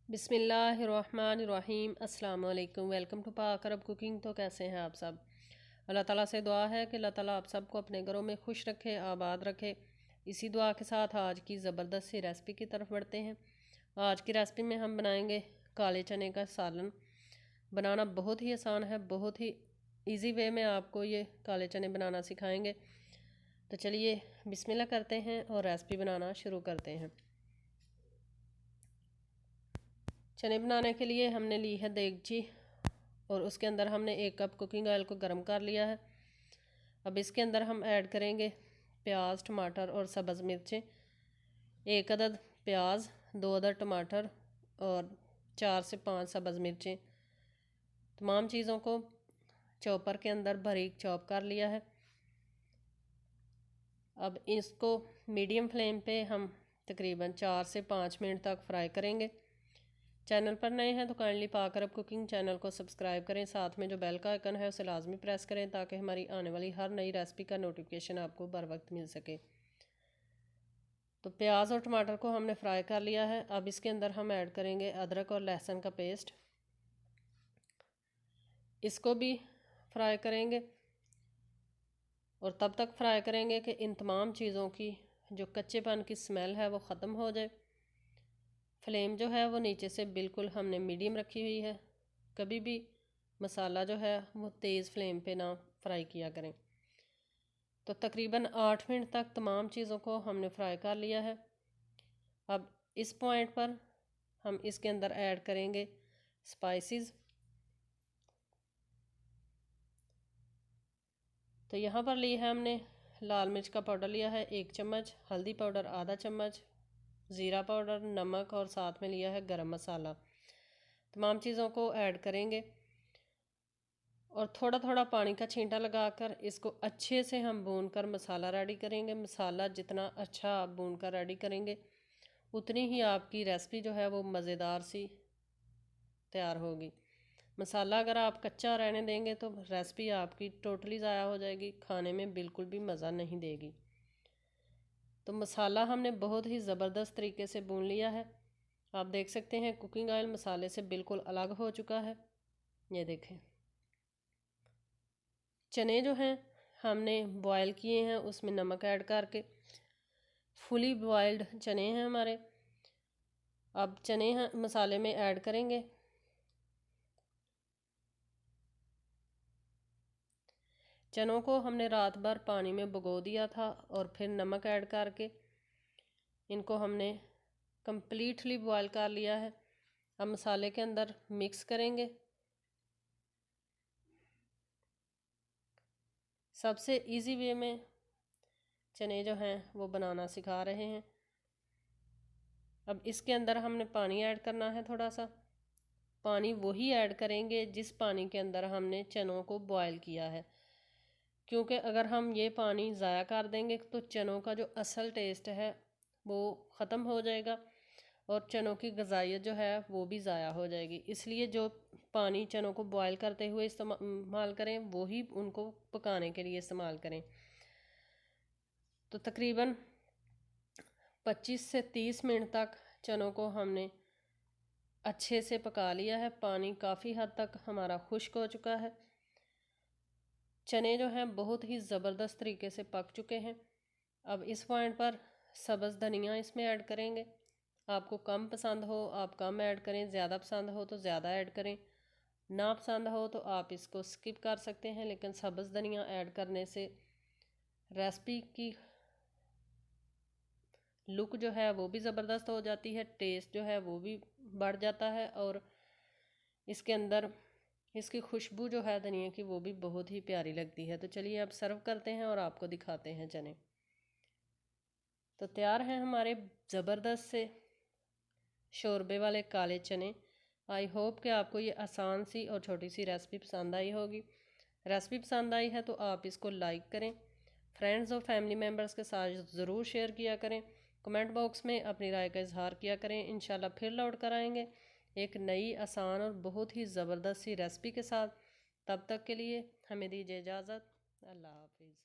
बिस्मिल्लाहिर्रहमानिर्रहीम अस्सलाम वालेकुम। वेलकम टू पाक अरब कुकिंग। तो कैसे हैं आप सब? अल्लाह ताला से दुआ है कि अल्लाह ताला आप सबको अपने घरों में खुश रखे, आबाद रखे। इसी दुआ के साथ आज की ज़बरदस्त सी रेसिपी की तरफ बढ़ते हैं। आज की रेसिपी में हम बनाएंगे काले चने का सालन। बनाना बहुत ही आसान है, बहुत ही इजी वे में आपको ये काले चने बनाना सिखाएंगे। तो चलिए बिस्मिल्लाह करते हैं और रेसिपी बनाना शुरू करते हैं। चने बनाने के लिए हमने ली है देगची और उसके अंदर हमने 1 कप कुकिंग ऑयल को गर्म कर लिया है। अब इसके अंदर हम ऐड करेंगे प्याज, टमाटर और सब्ज़ मिर्चें। 1 अदद प्याज, 2 अदद टमाटर और 4 से 5 सब्ज़ मिर्चें। तमाम चीज़ों को चॉपर के अंदर बारीक चॉप कर लिया है। अब इसको मीडियम फ्लेम पे हम तकरीबन 4 से 5 मिनट तक फ्राई करेंगे। चैनल पर नए हैं तो काइंडली पाक अरब कुकिंग चैनल को सब्सक्राइब करें, साथ में जो बेल का आइकन है उसे लाजमी प्रेस करें ताकि हमारी आने वाली हर नई रेसिपी का नोटिफिकेशन आपको बर वक्त मिल सके। तो प्याज और टमाटर को हमने फ्राई कर लिया है। अब इसके अंदर हम ऐड करेंगे अदरक और लहसुन का पेस्ट। इसको भी फ्राई करेंगे और तब तक फ्राई करेंगे कि इन तमाम चीज़ों की जो कच्चेपन की स्मेल है वो ख़त्म हो जाए। फ्लेम जो है वो नीचे से बिल्कुल हमने मीडियम रखी हुई है। कभी भी मसाला जो है वो तेज़ फ्लेम पे ना फ्राई किया करें। तो तकरीबन 8 मिनट तक तमाम चीज़ों को हमने फ्राई कर लिया है। अब इस पॉइंट पर हम इसके अंदर ऐड करेंगे स्पाइसेस। तो यहाँ पर ली है हमने लाल मिर्च का पाउडर लिया है 1 चम्मच, हल्दी पाउडर आधा चम्मच, ज़ीरा पाउडर, नमक और साथ में लिया है गरम मसाला। तमाम चीज़ों को ऐड करेंगे और थोड़ा थोड़ा पानी का छींटा लगाकर इसको अच्छे से हम भून कर मसाला रेडी करेंगे। मसाला जितना अच्छा आप भून कर रेडी करेंगे उतनी ही आपकी रेसिपी जो है वो मज़ेदार सी तैयार होगी। मसाला अगर आप कच्चा रहने देंगे तो रेसिपी आपकी टोटली ज़ाया हो जाएगी, खाने में बिल्कुल भी मज़ा नहीं देगी। तो मसाला हमने बहुत ही ज़बरदस्त तरीके से भून लिया है। आप देख सकते हैं कुकिंग ऑयल मसाले से बिल्कुल अलग हो चुका है। ये देखें, चने जो हैं हमने बॉयल किए हैं उसमें नमक ऐड करके, फुली बॉयल्ड चने हैं हमारे। अब चने मसाले में ऐड करेंगे। चनों को हमने रात भर पानी में भिगो दिया था और फिर नमक ऐड करके इनको हमने कंप्लीटली बॉयल कर लिया है। अब मसाले के अंदर मिक्स करेंगे। सबसे इजी वे में चने जो हैं वो बनाना सिखा रहे हैं। अब इसके अंदर हमने पानी ऐड करना है। थोड़ा सा पानी वही ऐड करेंगे जिस पानी के अंदर हमने चनों को बॉयल किया है, क्योंकि अगर हम ये पानी ज़ाया कर देंगे तो चनों का जो असल टेस्ट है वो ख़त्म हो जाएगा और चनों की ग़िज़ाइयत जो है वो भी ज़ाया हो जाएगी। इसलिए जो पानी चनों को बॉयल करते हुए इस्तेमाल करें वही उनको पकाने के लिए इस्तेमाल करें। तो तकरीबन 25 से 30 मिनट तक चनों को हमने अच्छे से पका लिया है। पानी काफ़ी हद तक हमारा खुश्क हो चुका है। चने जो हैं बहुत ही ज़बरदस्त तरीके से पक चुके हैं। अब इस पॉइंट पर सब्ज़ धनिया इसमें ऐड करेंगे। आपको कम पसंद हो आप कम ऐड करें, ज़्यादा पसंद हो तो ज़्यादा ऐड करें, ना पसंद हो तो आप इसको स्किप कर सकते हैं। लेकिन सब्ज़ धनिया ऐड करने से रेसिपी की लुक जो है वो भी ज़बरदस्त हो जाती है, टेस्ट जो है वो भी बढ़ जाता है और इसके अंदर इसकी खुशबू जो है धनिया की वो भी बहुत ही प्यारी लगती है। तो चलिए अब सर्व करते हैं और आपको दिखाते हैं चने। तो तैयार हैं हमारे ज़बरदस्त से शोरबे वाले काले चने। आई होप कि आपको ये आसान सी और छोटी सी रेसिपी पसंद आई होगी। रेसिपी पसंद आई है तो आप इसको लाइक करें, फ्रेंड्स और फैमिली मेम्बर्स के साथ ज़रूर शेयर किया करें, कमेंट बॉक्स में अपनी राय का इजहार किया करें। इंशाल्लाह फिर लौट कर आएंगे एक नई आसान और बहुत ही ज़बरदस्त सी रेसिपी के साथ। तब तक के लिए हमें दीजिए इजाज़त। अल्लाह हाफिज़।